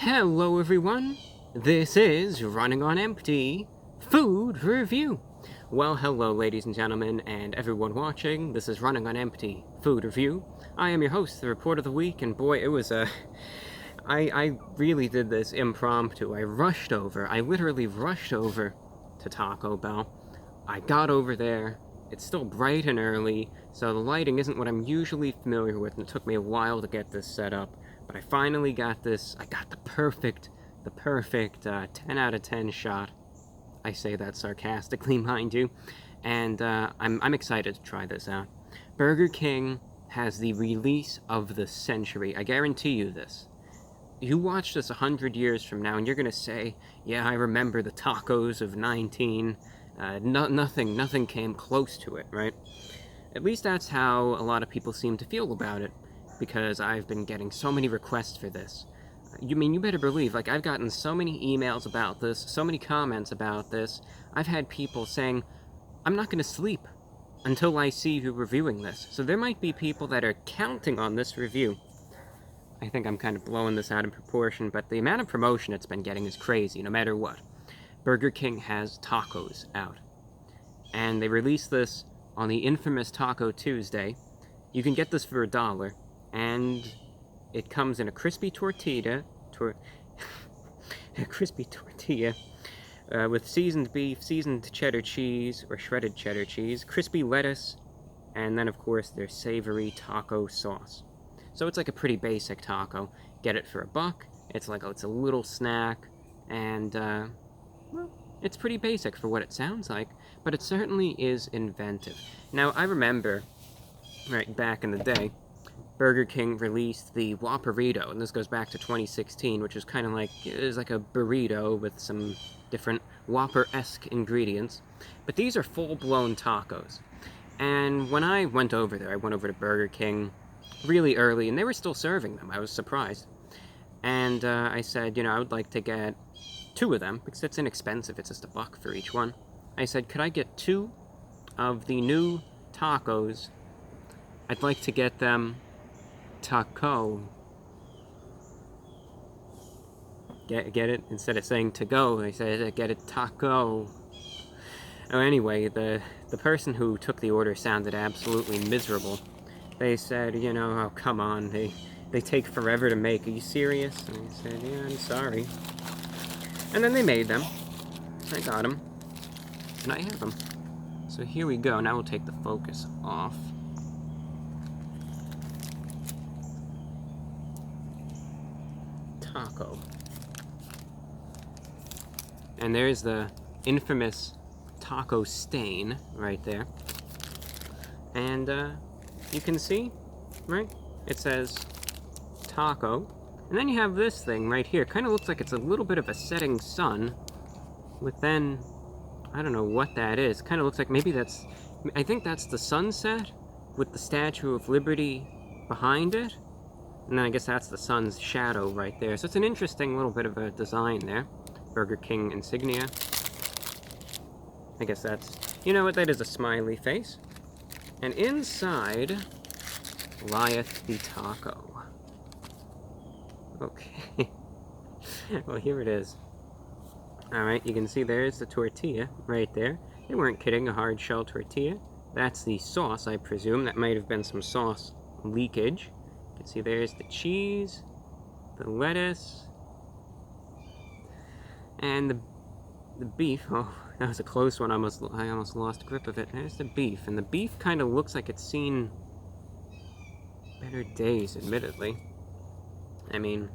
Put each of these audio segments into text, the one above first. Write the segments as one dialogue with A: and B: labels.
A: Hello everyone, this is Running on Empty Food Review. Well, hello ladies and gentlemen, and everyone watching. This is Running on Empty Food Review. I am your host, the Report of the Week, and boy, it was I really did this impromptu. I literally rushed over to Taco Bell. I got over there. It's still bright and early, so the lighting isn't what I'm usually familiar with, and it took me a while to get this set up. But I finally got this. I got the perfect 10 out of 10 shot. I say that sarcastically, mind you. And I'm excited to try this out. Burger King has the release of the century. I guarantee you this. You watch this 100 years from now, and you're going to say, yeah, I remember the tacos of 19. Nothing came close to it, right? At least that's how a lot of people seem to feel about it, because I've been getting so many requests for this. You better believe, like, I've gotten so many emails about this, so many comments about this. I've had people saying, I'm not going to sleep until I see you reviewing this. So there might be people that are counting on this review. I think I'm kind of blowing this out of proportion, but the amount of promotion it's been getting is crazy, no matter what. Burger King has tacos out. And they released this on the infamous Taco Tuesday. You can get this for $1, and it comes in a crispy tortilla, with seasoned beef, seasoned cheddar cheese, or shredded cheddar cheese, crispy lettuce, and then, of course, their savory taco sauce. So it's like a pretty basic taco. Get it for $1. It's a little snack, and well, it's pretty basic for what it sounds like, but it certainly is inventive. Now, I remember, right back in the day, Burger King released the Whopperito, and this goes back to 2016, which is kind of like, it was like a burrito with some different Whopper-esque ingredients. But these are full-blown tacos. And when I went over there, I went over to Burger King really early, and they were still serving them. I was surprised. And I said, I would like to get 2 of them, because it's inexpensive. It's just $1 for each one. I said, could I get 2 of the new tacos? I'd like to get them taco. Get it? Instead of saying to go, I said, get it taco. Oh, anyway, the person who took the order sounded absolutely miserable. They said, oh, come on, they take forever to make. Are you serious? And I said, yeah, I'm sorry. And then they made them. I got them. And I have them. So here we go. Now we'll take the focus off. Taco. And there's the infamous taco stain right there. And you can see, right? It says taco. And then you have this thing right here. Kind of looks like it's a little bit of a setting sun with then, I don't know what that is. Kind of looks like maybe I think that's the sunset with the Statue of Liberty behind it. And then I guess that's the sun's shadow right there. So it's an interesting little bit of a design there. Burger King insignia. I guess that's, that is a smiley face. And inside lieth the taco. Okay. Well, here it is. Alright, you can see there's the tortilla right there. They weren't kidding, a hard shell tortilla. That's the sauce, I presume. That might have been some sauce leakage. You can see there's the cheese, the lettuce, and the beef. Oh, that was a close one. I almost lost grip of it. There's the beef, and the beef kind of looks like it's seen better days, admittedly. I mean,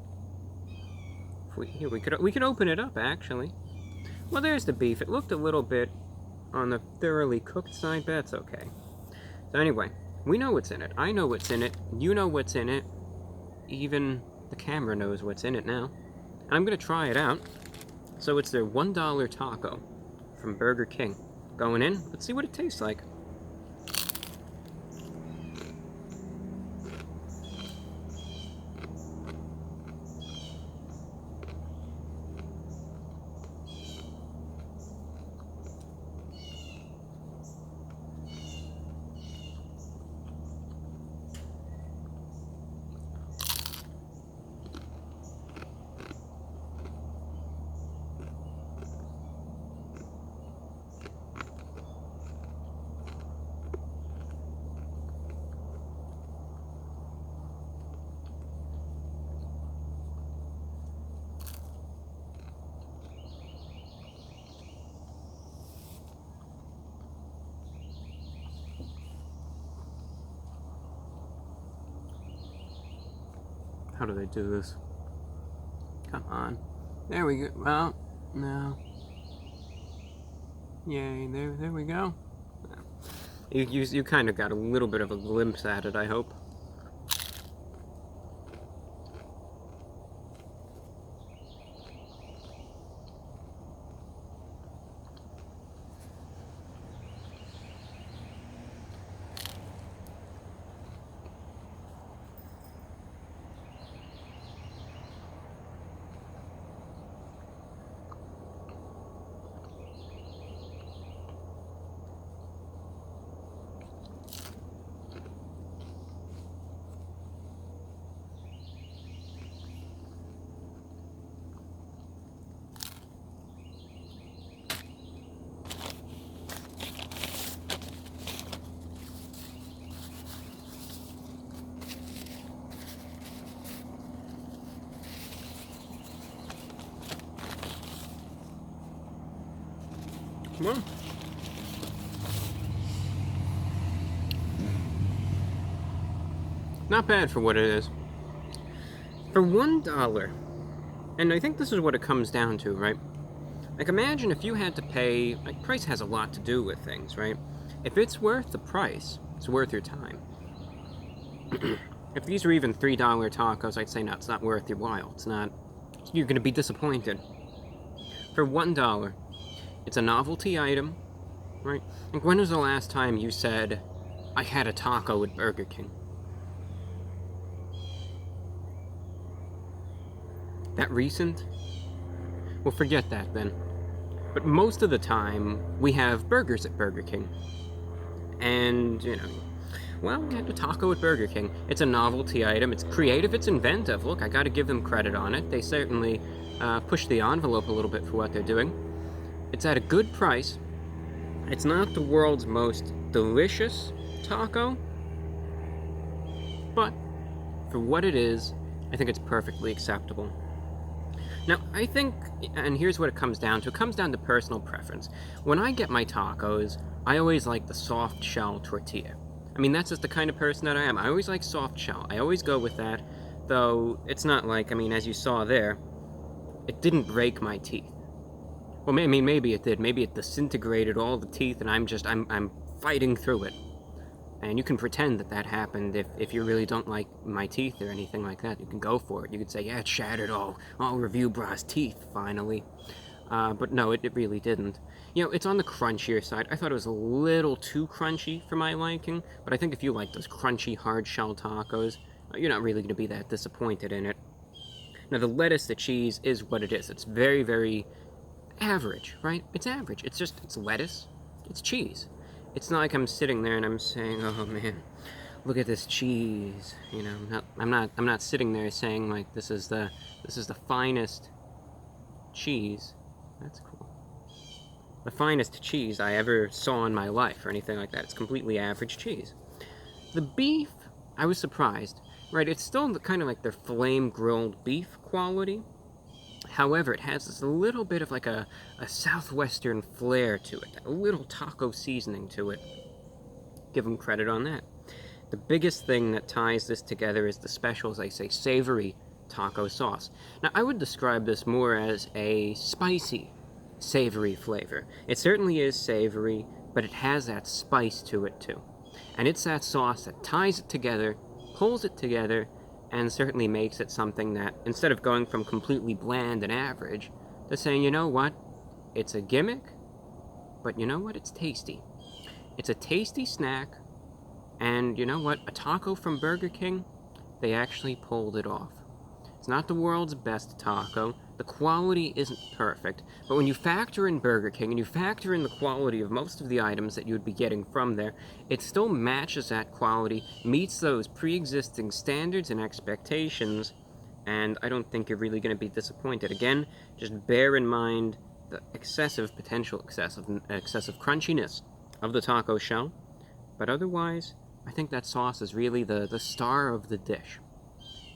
A: we could open it up, actually. Well, there's the beef. It looked a little bit on the thoroughly cooked side, but that's okay. So anyway, we know what's in it. I know what's in it. You know what's in it. Even the camera knows what's in it now. And I'm going to try it out. So it's their $1 taco from Burger King. Going in. Let's see what it tastes like. How do they do this? Come on. There we go. Well, no. Yay, there we go. You kind of got a little bit of a glimpse at it, I hope. Well, not bad for what it is. For $1, and I think this is what it comes down to, right? Like, imagine if you had to pay, like, price has a lot to do with things, right? If it's worth the price, it's worth your time. If these are even $3 tacos, I'd say no, it's not worth your while. It's not, you're gonna be disappointed. For $1, it's a novelty item, right? Like, when was the last time you said, I had a taco at Burger King? That recent? Well, forget that then. But most of the time, we have burgers at Burger King. And, you know, well, we had a taco at Burger King. It's a novelty item. It's creative. It's inventive. Look, I gotta give them credit on it. They certainly push the envelope a little bit for what they're doing. It's at a good price. It's not the world's most delicious taco, but for what it is, I think it's perfectly acceptable. Now, I think, and here's what it comes down to. It comes down to personal preference. When I get my tacos, I always like the soft shell tortilla. I mean, that's just the kind of person that I am. I always like soft shell. I always go with that, though it's not like, I mean, as you saw there, it didn't break my teeth. Well, maybe it did. Maybe it disintegrated all the teeth, and I'm fighting through it. And you can pretend that happened if you really don't like my teeth or anything like that. You can go for it. You can say, yeah, it shattered all Reviewbrah's teeth, finally. But no, it really didn't. You know, it's on the crunchier side. I thought it was a little too crunchy for my liking, but I think if you like those crunchy, hard-shell tacos, you're not really going to be that disappointed in it. Now, the lettuce, the cheese, is what it is. It's very, very average, right? It's average. It's lettuce, it's cheese. It's not like I'm sitting there and I'm saying, oh man, look at this cheese. You know, I'm not sitting there saying like this is the finest cheese. That's cool. The finest cheese I ever saw in my life or anything like that. It's completely average cheese. The beef, I was surprised. Right, it's still kind of like their flame grilled beef quality. However, it has this little bit of like a southwestern flair to it, a little taco seasoning to it. Give them credit on that. The biggest thing that ties this together is the special, as I say, savory taco sauce. Now, I would describe this more as a spicy, savory flavor. It certainly is savory, but it has that spice to it too. And it's that sauce that ties it together, pulls it together, and certainly makes it something that, instead of going from completely bland and average, to saying, you know what, it's a gimmick, but you know what, it's tasty. It's a tasty snack, and you know what, a taco from Burger King, they actually pulled it off. It's not the world's best taco, the quality isn't perfect, but when you factor in Burger King and you factor in the quality of most of the items that you would be getting from there, it still matches that quality, meets those pre-existing standards and expectations, and I don't think you're really going to be disappointed. Again, just bear in mind the excessive crunchiness of the taco shell, but otherwise, I think that sauce is really the star of the dish.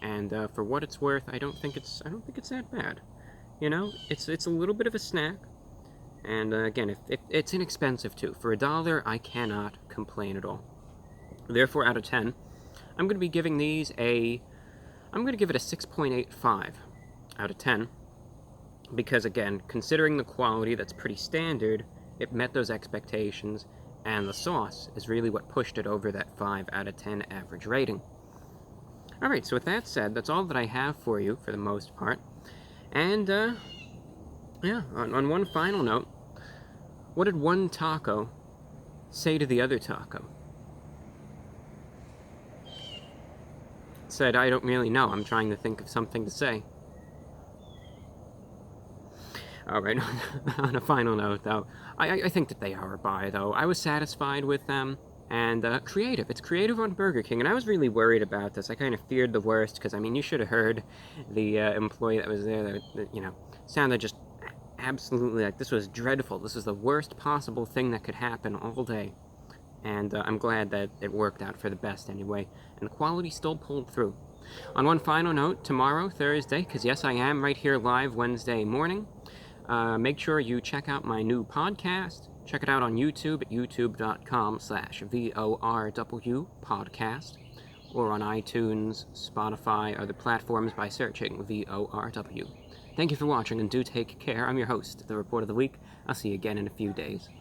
A: And for what it's worth, I don't think it's that bad. You know, it's a little bit of a snack, and again, if it's inexpensive too. For $1, I cannot complain at all. Therefore, out of 10, I'm going to be giving these a I'm going to give it a 6.85 out of 10, because again, considering the quality that's pretty standard, it met those expectations, and the sauce is really what pushed it over that 5 out of 10 average rating. Alright, so with that said, that's all that I have for you for the most part. And, yeah, on one final note, what did one taco say to the other taco? It said, I don't really know, I'm trying to think of something to say. Alright, on a final note, though, I think that they are a buy, though. I was satisfied with them, and creative. It's creative on Burger King, and I was really worried about this. I kind of feared the worst, because, I mean, you should have heard the employee that was there that, you know, sounded just absolutely like this was dreadful. This was the worst possible thing that could happen all day. And I'm glad that it worked out for the best anyway, and the quality still pulled through. On one final note, tomorrow, Thursday, because yes, I am right here live Wednesday morning, make sure you check out my new podcast. Check it out on YouTube at youtube.com/VORW podcast, or on iTunes, Spotify, or the platforms by searching VORW. Thank you for watching, and do take care. I'm your host, the Report of the Week. I'll see you again in a few days.